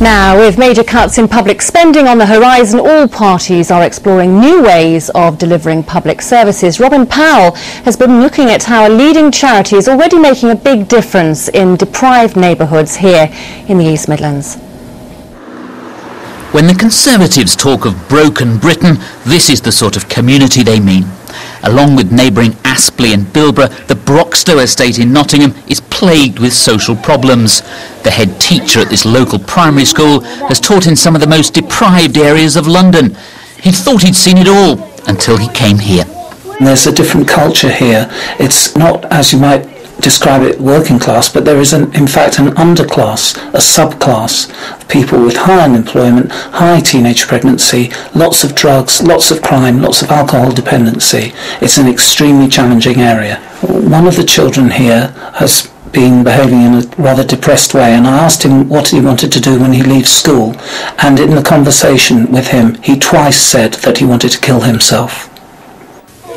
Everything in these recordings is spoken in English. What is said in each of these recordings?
Now, with major cuts in public spending on the horizon, all parties are exploring new ways of delivering public services. Robin Powell has been looking at how a leading charity is already making a big difference in deprived neighbourhoods here in the East Midlands. When the Conservatives talk of broken Britain, this is the sort of community they mean. Along with neighbouring Aspley and Bilborough, the Broxtowe estate in Nottingham is plagued with social problems. The head teacher at this local primary school has taught in some of the most deprived areas of London. He thought he'd seen it all until he came here. There's a different culture here. It's not, as you might describe it, working class, but there is in fact an underclass, a subclass of people with high unemployment, high teenage pregnancy, lots of drugs, lots of crime, lots of alcohol dependency. It's an extremely challenging area. One of the children here has been behaving in a rather depressed way, and I asked him what he wanted to do when he leaves school, and in the conversation with him he twice said that he wanted to kill himself.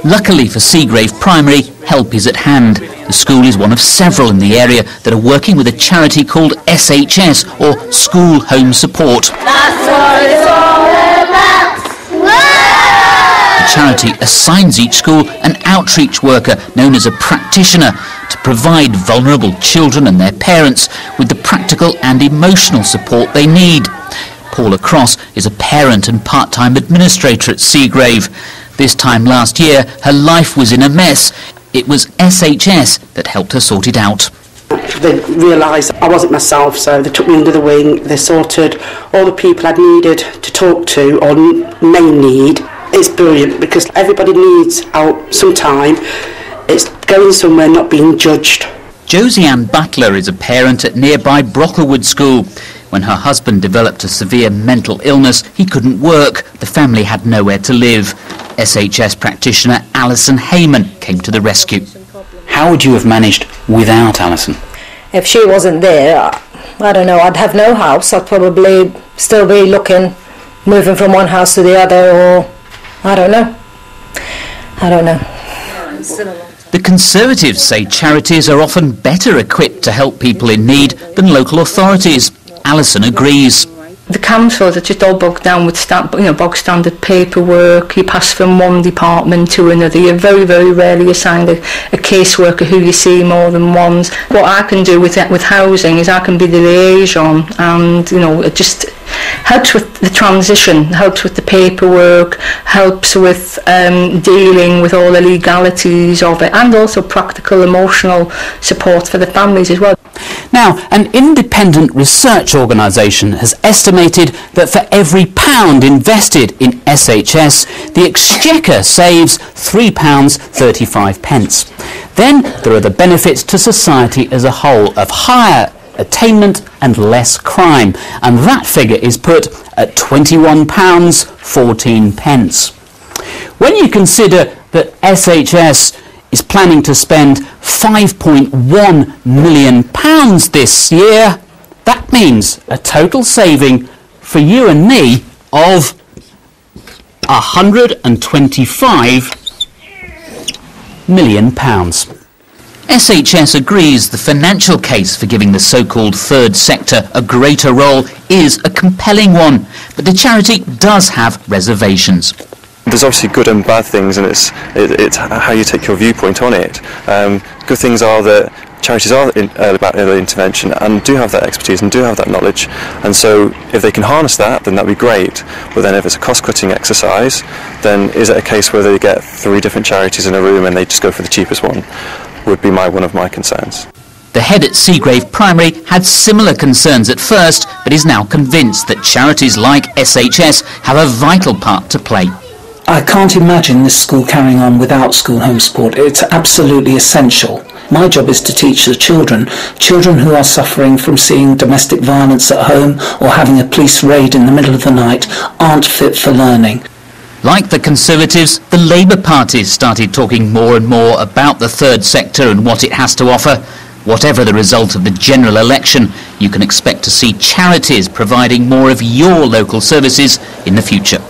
Luckily for Seagrave Primary, help is at hand. The school is one of several in the area that are working with a charity called SHS, or School Home Support. That's what it's all about. The charity assigns each school an outreach worker known as a practitioner to provide vulnerable children and their parents with the practical and emotional support they need. Paula Cross is a parent and part-time administrator at Seagrave. This time last year, her life was in a mess. It was SHS that helped her sort it out. They realised I wasn't myself, so they took me under the wing. They sorted all the people I needed to talk to or may need. It's brilliant because everybody needs out some time. It's going somewhere, not being judged. JOSIANNE Butler is a parent at nearby Brocklwood School. When her husband developed a severe mental illness, he couldn't work. The family had nowhere to live. SHS practitioner ALISON HAYMAN came to the rescue. How would you have managed without ALISON? If she wasn't there, I don't know, I'd have no house. I'd probably still be looking, moving from one house to the other, or I don't know. The Conservatives say charities are often better equipped to help people in need than local authorities. ALISON agrees. The councils are just all bogged down with bog standard paperwork. You pass from one department to another. You're very, very rarely assigned a caseworker who you see more than once. What I can do with housing is I can be the liaison, and it just helps with the transition, helps with the paperwork, helps with dealing with all the legalities of it, and also practical emotional support for the families as well. Now, an independent research organisation has estimated that for every £1 invested in SHS, the Exchequer saves £3.35. Then there are the benefits to society as a whole of higher attainment and less crime, and that figure is put at £21.14. When you consider that SHS is planning to spend £5.1 million this year, that means a total saving for you and me of £125 million. SHS agrees the financial case for giving the so-called third sector a greater role is a compelling one, but the charity does have reservations. There's obviously good and bad things, and it's how you take your viewpoint on it. Good things are that charities are about early intervention and do have that expertise and do have that knowledge, and so if they can harness that, then that'd be great. But then if it's a cost-cutting exercise, then is it a case where they get 3 different charities in a room and they just go for the cheapest one? Would be one of my concerns. The head at Seagrave Primary had similar concerns at first, but is now convinced that charities like SHS have a vital part to play. I can't imagine this school carrying on without school home support. It's absolutely essential. My job is to teach the children who are suffering from seeing domestic violence at home or having a police raid in the middle of the night aren't fit for learning. Like the Conservatives, the Labour parties started talking more and more about the third sector and what it has to offer. Whatever the result of the general election, you can expect to see charities providing more of your local services in the future.